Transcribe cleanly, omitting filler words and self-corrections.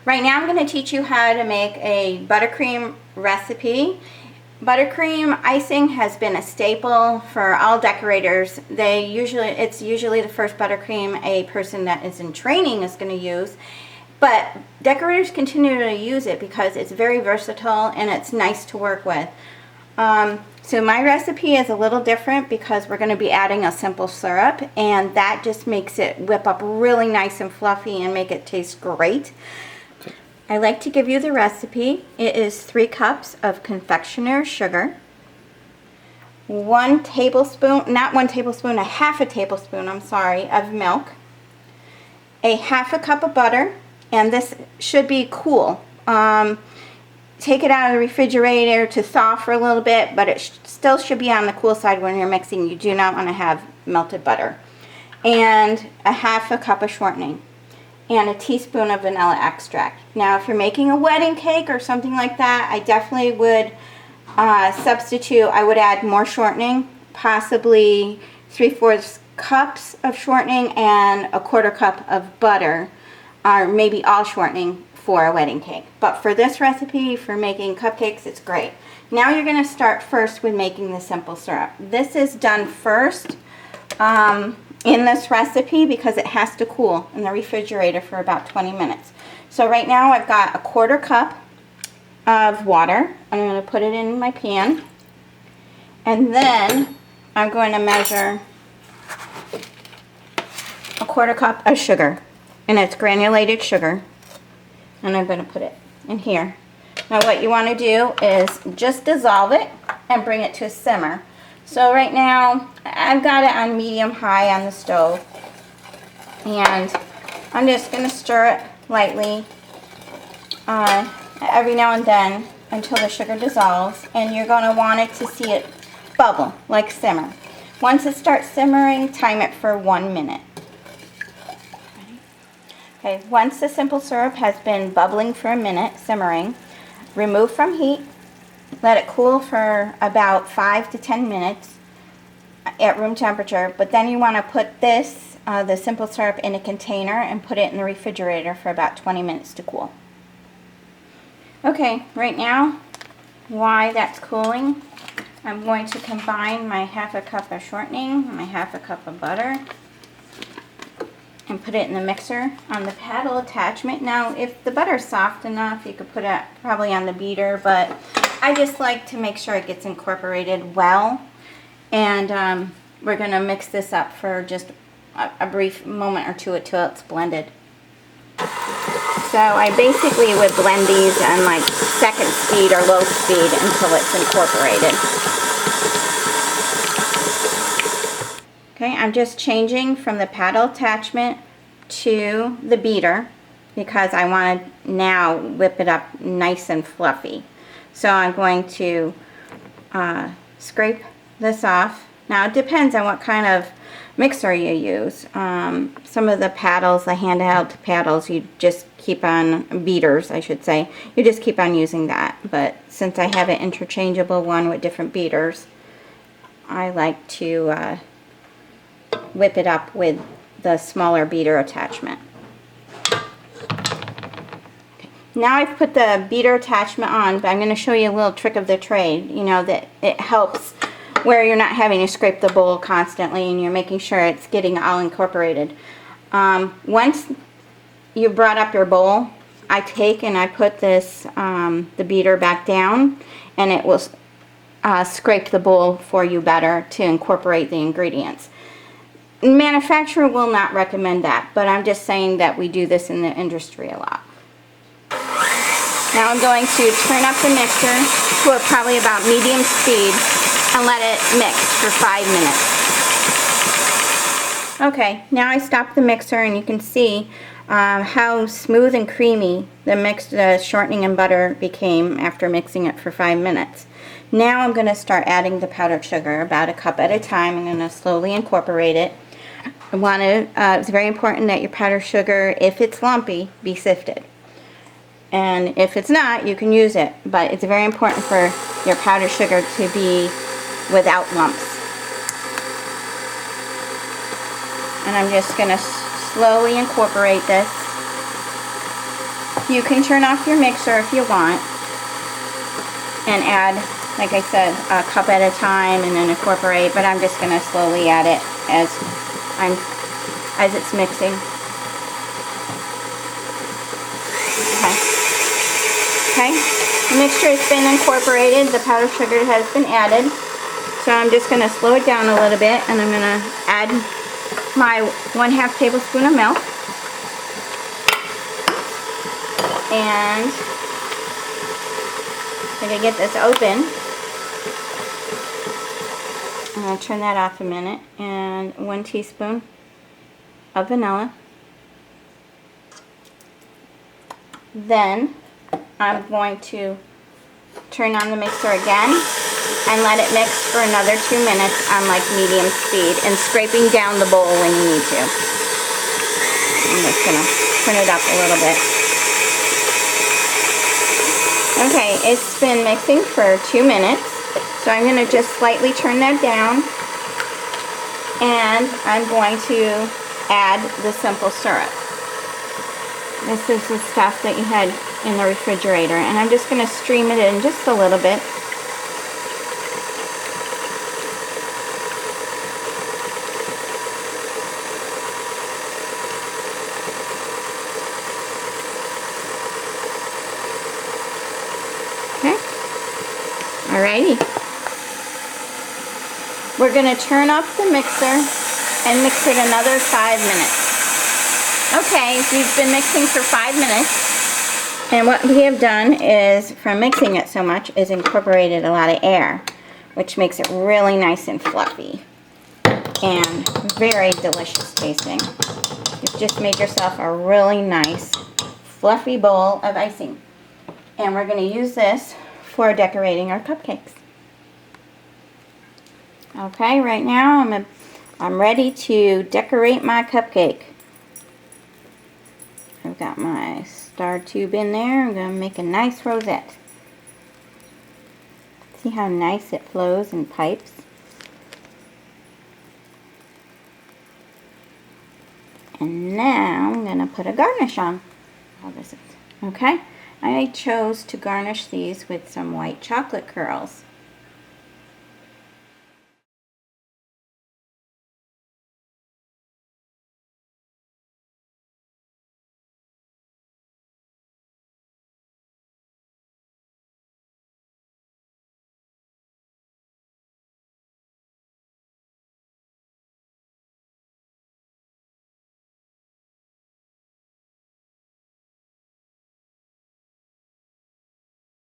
Right now I'm going to teach you how to make a buttercream recipe. Buttercream icing has been a staple for all decorators. It's usually the first buttercream a person that is in training is going to use. But decorators continue to use it because it's very versatile and it's nice to work with. So my recipe is a little different because we're going to be adding a simple syrup, and that just makes it whip up really nice and fluffy and make it taste great. I like to give you the recipe. It is 3 cups of confectioner's sugar, 1 tablespoon, not 1 tablespoon, a half a tablespoon, I'm sorry, of milk, a half a cup of butter, and this should be cool. Take it out of the refrigerator to thaw for a little bit, but it still should be on the cool side when you're mixing. You do not want to have melted butter. And a half a cup of shortening. And a teaspoon of vanilla extract. Now, if you're making a wedding cake or something like that, I definitely would substitute. I would add more shortening, possibly 3/4 cups of shortening and a 1/4 cup of butter, or maybe all shortening for a wedding cake. But for this recipe, for making cupcakes, it's great. Now you're going to start first with making the simple syrup. This is done first in this recipe because it has to cool in the refrigerator for about 20 minutes. So right now I've got a 1/4 cup of water. I'm going to put it in my pan, and then I'm going to measure a 1/4 cup of sugar, and it's granulated sugar, and I'm going to put it in here. Now what you want to do is just dissolve it and bring it to a simmer. So right now I've got it on medium-high on the stove, and I'm just going to stir it lightly every now and then until the sugar dissolves, and you're going to want it to see it bubble, like simmer. Once it starts simmering, time it for 1 minute. Okay, once the simple syrup has been bubbling for a minute, simmering, remove from heat. Let it cool for about 5 to 10 minutes at room temperature, but then you want to put this, the simple syrup, in a container and put it in the refrigerator for about 20 minutes to cool. Okay, right now, while that's cooling, I'm going to combine my half a cup of shortening, my half a cup of butter, and put it in the mixer on the paddle attachment. Now, if the butter's soft enough, you could put it probably on the beater, but I just like to make sure it gets incorporated well. And we're going to mix this up for just a brief moment or two until it's blended. So I basically would blend these on like 2nd speed or low speed until it's incorporated. Okay, I'm just changing from the paddle attachment to the beater because I want to now whip it up nice and fluffy. So I'm going to scrape this off. Now it depends on what kind of mixer you use. Some of the paddles, the handheld paddles, you just keep on, beaters I should say, you just keep on using that. But since I have an interchangeable one with different beaters, I like to whip it up with the smaller beater attachment. Okay. Now I've put the beater attachment on, but I'm going to show you a little trick of the trade, you know, that it helps where you're not having to scrape the bowl constantly and you're making sure it's getting all incorporated. Once you brought up your bowl, I take and I put this, the beater back down, and it will scrape the bowl for you better to incorporate the ingredients. Manufacturer will not recommend that, but I'm just saying that we do this in the industry a lot. Now I'm going to turn up the mixer to probably about medium speed and let it mix for 5 minutes. Okay, now I stopped the mixer, and you can see how smooth and creamy the shortening and butter became after mixing it for 5 minutes. Now I'm going to start adding the powdered sugar, about a cup at a time. I'm going to slowly incorporate it. It's very important that your powdered sugar, if it's lumpy, be sifted. And if it's not, you can use it. But it's very important for your powdered sugar to be without lumps. And I'm just going to slowly incorporate this. You can turn off your mixer if you want and add, like I said, a cup at a time and then incorporate, but I'm just going to slowly add it as it's mixing. Okay, the mixture has been incorporated, the powdered sugar has been added, so I'm just going to slow it down a little bit, and I'm going to add my 1/2 tablespoon of milk, and I'm going to get this open. I'm going to turn that off a minute, and 1 teaspoon of vanilla. Then I'm going to turn on the mixer again and let it mix for another 2 minutes on like medium speed and scraping down the bowl when you need to. I'm just going to turn it up a little bit. Okay, it's been mixing for 2 minutes, so I'm going to just slightly turn that down, and I'm going to add the simple syrup. This is the stuff that you had in the refrigerator, and I'm just going to stream it in just a little bit. Okay. Alrighty. We're going to turn up the mixer and mix it another 5 minutes. Okay, we've been mixing for 5 minutes, and what we have done is, from mixing it so much, is incorporated a lot of air, which makes it really nice and fluffy and very delicious tasting. You've just made yourself a really nice fluffy bowl of icing, and we're going to use this for decorating our cupcakes. Okay, right now I'm ready to decorate my cupcake. I've got my star tube in there. I'm going to make a nice rosette. See how nice it flows and pipes? And now I'm going to put a garnish on. Okay, I chose to garnish these with some white chocolate curls.